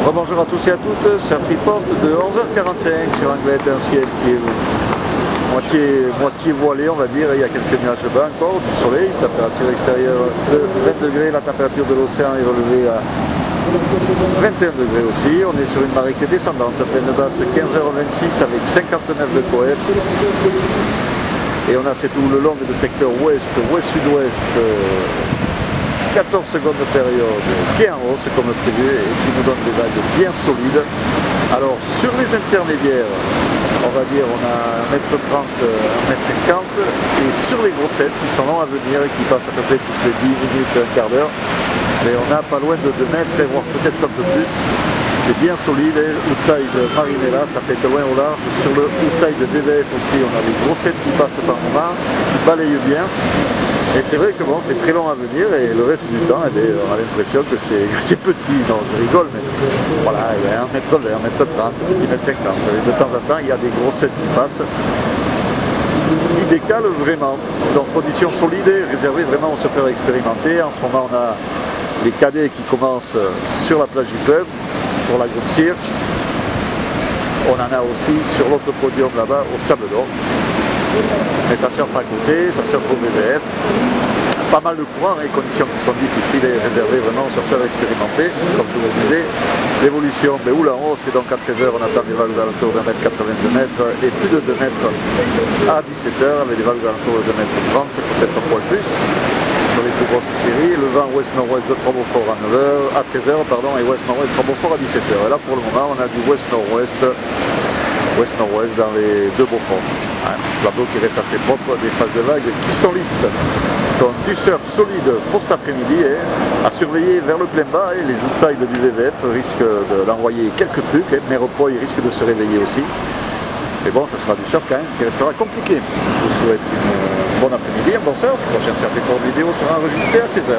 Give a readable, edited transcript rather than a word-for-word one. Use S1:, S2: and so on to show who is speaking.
S1: Bonjour à tous et à toutes, c'est un Freeport de 11h45 sur Anglet, un ciel qui est moitié voilé, on va dire. Il y a quelques nuages bas encore, du soleil, température extérieure de 20 degrés, la température de l'océan est relevée à 21 degrés aussi. On est sur une marée qui est descendante, pleine basse 15h26 avec 59 de coef. Et on a c'est tout le long du secteur ouest, ouest-sud-ouest, 14 secondes de période qui est en hausse comme prévu et qui nous donne des vagues bien solides. Alors sur les intermédiaires, on va dire on a 1m30, 1m50 et sur les grossettes qui sont longs à venir et qui passent à peu près toutes les 10 minutes, un quart d'heure, mais on a pas loin de 2 mètres et voire peut-être un peu plus. C'est bien solide, et outside Marinella, ça pète loin au large. Sur le outside VVF aussi, on a des grossettes qui passent par moment, qui balayent bien. Et c'est vrai que bon, c'est très long à venir et le reste du temps, on a l'impression que c'est petit. Non, je rigole, mais voilà, il y a 1m20, 1m30, petit mètre 50. Et de temps en temps, il y a des grossettes qui passent, qui décalent vraiment. Donc conditions solides, réservées vraiment au surfeur expérimenté. En ce moment, on a les cadets qui commencent sur la plage du club pour la groupe cirque. On en a aussi sur l'autre podium là-bas au Sable d'Or. Mais ça surfe à côté, ça surfe au VVF. Pas mal de courants, les conditions qui sont difficiles et réservées vraiment aux surfeurs expérimentés. Comme je vous le disais, l'évolution, mais où là en haut, c'est donc à 13h, on attend des vagues alentours de 1m82 mètres et plus de 2 mètres à 17h, avec des vagues alentours de 2m30, peut-être un poil plus. Sur les plus grosses séries, le vent ouest-nord-ouest de Trois-Beaufort à 9h, à 13h, pardon, et ouest-nord-ouest de Trois-Beaufort à 17h. Et là pour le moment, on a du ouest-nord-ouest, ouest-nord-ouest dans les deux Beauforts. Tableau qui reste assez propre, des phases de vagues qui sont lisses. Donc du surf solide pour cet après-midi, à surveiller vers le plein bas, et les outsides du VVF risquent d'envoyer quelques trucs, mais repos il risque de se réveiller aussi. Mais bon, ça sera du surf quand même qui restera compliqué. Je vous souhaite une bonne après-midi, un bon surf. Le prochain surf et vidéo sera enregistré à 16h.